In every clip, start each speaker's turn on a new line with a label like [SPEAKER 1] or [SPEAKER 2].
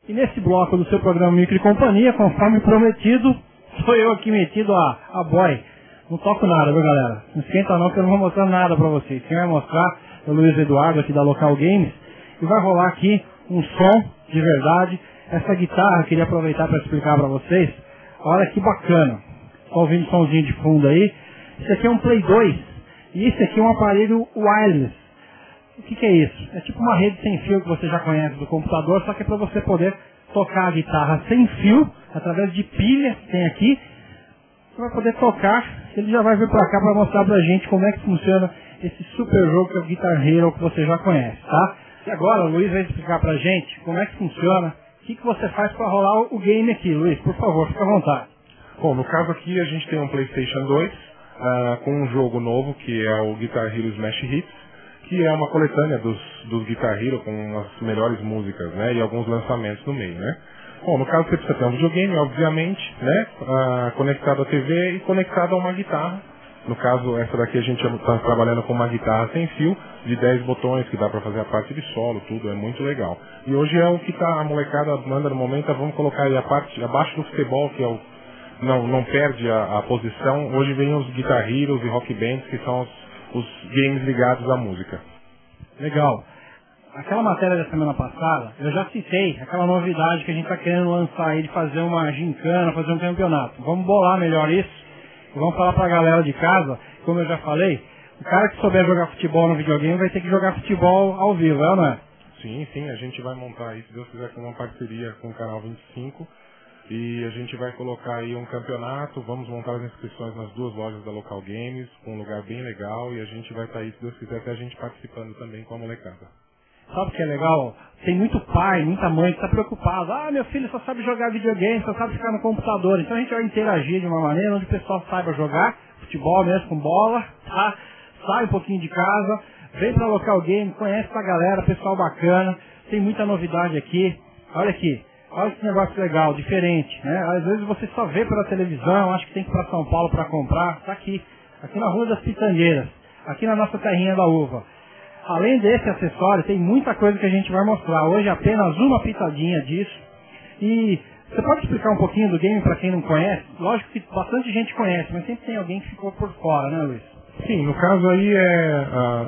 [SPEAKER 1] E nesse bloco do seu programa Micro e Companhia, conforme prometido, sou eu aqui metido a boy. Não toco nada, viu, galera? Não esquenta não, que eu não vou mostrar nada pra vocês. Quem vai mostrar é o Luiz Eduardo aqui da Local Games. E vai rolar aqui um som de verdade. Essa guitarra, eu queria aproveitar para explicar pra vocês. Olha que bacana. Só ouvindo um somzinho de fundo aí. Esse aqui é um Play 2. E esse aqui é um aparelho wireless. O que é isso? É tipo uma rede sem fio que você já conhece do computador, só que é para você poder tocar a guitarra sem fio, através de pilha que tem aqui. Você vai poder tocar, ele já vai vir para cá para mostrar pra gente como é que funciona esse super jogo que é o Guitar Hero que você já conhece, tá? E agora o Luiz vai explicar pra gente como é que funciona, o que você faz para rolar o game aqui. Luiz, por favor, fica à vontade.
[SPEAKER 2] Bom, no caso aqui a gente tem um PlayStation 2 com um jogo novo que é o Guitar Hero Smash Hits, que é uma coletânea dos Guitar Hero com as melhores músicas, né, e alguns lançamentos no meio, né. Bom, no caso você precisa ter um videogame, obviamente, né, conectado à TV e conectado a uma guitarra. No caso, essa daqui a gente está trabalhando com uma guitarra sem fio, de 10 botões, que dá para fazer a parte de solo, tudo, é muito legal. E hoje é o que a molecada manda no momento, vamos colocar aí a parte abaixo do futebol, que é o não perde a posição. Hoje vem os Guitar Heroes e Rock Bands, que são os games ligados à música.
[SPEAKER 1] Legal. Aquela matéria da semana passada, eu já citei aquela novidade que a gente está querendo lançar aí de fazer uma gincana, fazer um campeonato. Vamos bolar melhor isso e vamos falar para a galera de casa, como eu já falei, o cara que souber jogar futebol no videogame vai ter que jogar futebol ao vivo, é ou não é?
[SPEAKER 2] Sim, a gente vai montar aí, se Deus quiser, com uma parceria com o Canal 25. E a gente vai colocar aí um campeonato, vamos montar as inscrições nas duas lojas da Local Games, com um lugar bem legal, e a gente vai estar aí, se Deus quiser, até a gente participando também com a molecada.
[SPEAKER 1] Sabe o que é legal? Tem muito pai, muita mãe que está preocupado. Ah, meu filho só sabe jogar videogame, só sabe ficar no computador. Então a gente vai interagir de uma maneira onde o pessoal saiba jogar futebol mesmo, com bola, tá? Sai um pouquinho de casa, vem pra Local Game, conhece essa galera, pessoal bacana, tem muita novidade aqui. Olha aqui. Olha que negócio legal, diferente, né? Às vezes você só vê pela televisão, acha que tem que ir para São Paulo para comprar. Tá aqui na Rua das Pitangueiras, aqui na nossa terrinha da uva. Além desse acessório, tem muita coisa que a gente vai mostrar. Hoje apenas uma pitadinha disso. E você pode explicar um pouquinho do game para quem não conhece? Lógico que bastante gente conhece, mas sempre tem alguém que ficou por fora, né, Luiz?
[SPEAKER 2] Sim, no caso aí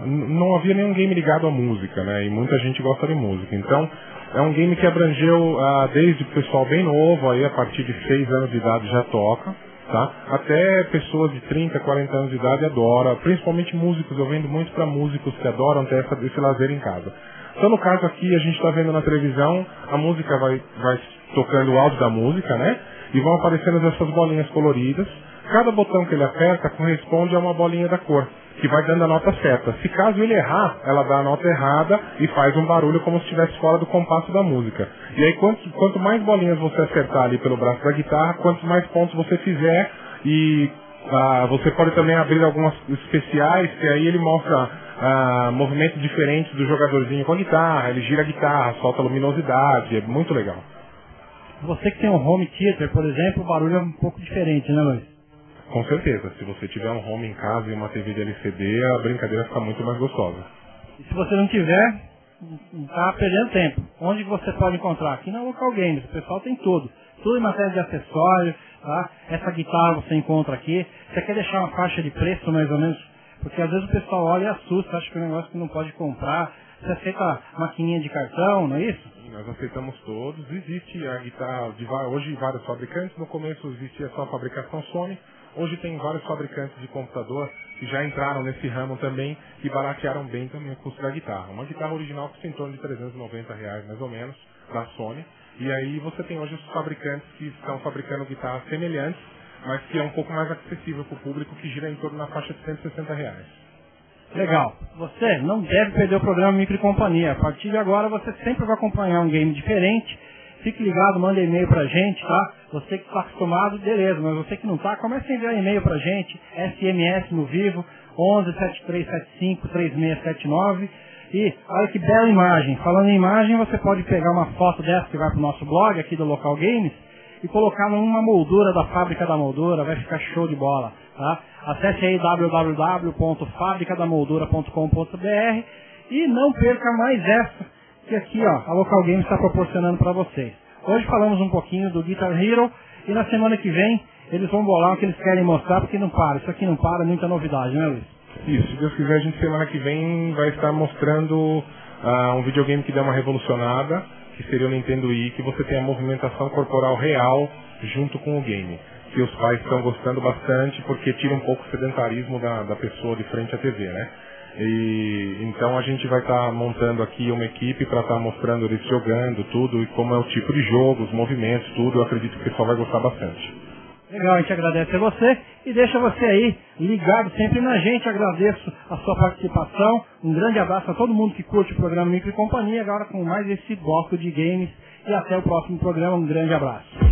[SPEAKER 2] não havia nenhum game ligado à música, né? E muita gente gosta de música. Então, é um game que abrangeu desde o pessoal bem novo, aí a partir de 6 anos de idade já toca, tá? Até pessoas de 30, 40 anos de idade adoram, principalmente músicos, eu vendo muito para músicos que adoram ter esse lazer em casa. Então no caso aqui a gente está vendo na televisão, a música vai tocando o áudio da música, né? E vão aparecendo essas bolinhas coloridas. Cada botão que ele aperta corresponde a uma bolinha da cor, que vai dando a nota certa. Se caso ele errar, ela dá a nota errada e faz um barulho como se estivesse fora do compasso da música. E aí quanto mais bolinhas você acertar ali pelo braço da guitarra, quantos mais pontos você fizer, e você pode também abrir algumas especiais, que aí ele mostra movimentos diferentes do jogadorzinho com a guitarra, ele gira a guitarra, solta luminosidade, é muito legal.
[SPEAKER 1] Você que tem um home theater, por exemplo, o barulho é um pouco diferente, né, Luiz?
[SPEAKER 2] Com certeza, se você tiver um home em casa e uma TV de LCD, a brincadeira fica muito mais gostosa.
[SPEAKER 1] E se você não tiver, está perdendo tempo. Onde você pode encontrar? Aqui na Local Games, o pessoal tem tudo. Tudo em matéria de acessório, tá? Essa guitarra você encontra aqui. Você quer deixar uma faixa de preço mais ou menos? Porque às vezes o pessoal olha e assusta, acha que é um negócio que não pode comprar. Você aceita maquininha de cartão, não é isso?
[SPEAKER 2] Nós aceitamos todos. Existe a guitarra hoje vários fabricantes. No começo existia só a fabricação Sony. Hoje tem vários fabricantes de computador que já entraram nesse ramo também e baratearam bem também o custo da guitarra. Uma guitarra original custa em torno de R$390 mais ou menos, da Sony. E aí você tem hoje os fabricantes que estão fabricando guitarras semelhantes, mas que é um pouco mais acessível para o público, que gira em torno na faixa de R$160.
[SPEAKER 1] Legal. Você não deve perder o programa Micro e Companhia. A partir de agora você sempre vai acompanhar um game diferente. Fique ligado, manda e-mail pra gente, tá? Você que está acostumado, beleza, mas você que não está, comece a enviar e-mail pra gente, SMS no vivo, 11 7375 3679. E olha que bela imagem. Falando em imagem, você pode pegar uma foto dessa que vai pro nosso blog aqui do Local Games e colocar numa moldura da Fábrica da Moldura, vai ficar show de bola, tá? Acesse aí www.fabricaдаmoldura.com.br e não perca mais essa que aqui, ó, a Local Games está proporcionando para vocês. Hoje falamos um pouquinho do Guitar Hero e na semana que vem eles vão bolar o que eles querem mostrar, porque não para. Isso aqui não para, muita novidade, né, Luiz?
[SPEAKER 2] Isso, se Deus quiser, a gente semana que vem vai estar mostrando um videogame que deu uma revolucionada, que seria o Nintendo Wii, que você tem a movimentação corporal real junto com o game. Que os pais estão gostando bastante, porque tira um pouco o sedentarismo da pessoa de frente à TV, né? E então a gente vai estar montando aqui uma equipe para estar mostrando eles jogando tudo, e como é o tipo de jogo, os movimentos, tudo. Eu acredito que o pessoal vai gostar bastante.
[SPEAKER 1] Legal, a gente agradece a você e deixa você aí ligado sempre na gente. Agradeço a sua participação. Um grande abraço a todo mundo que curte o programa Micro e Companhia, agora com mais esse bloco de games. E até o próximo programa. Um grande abraço.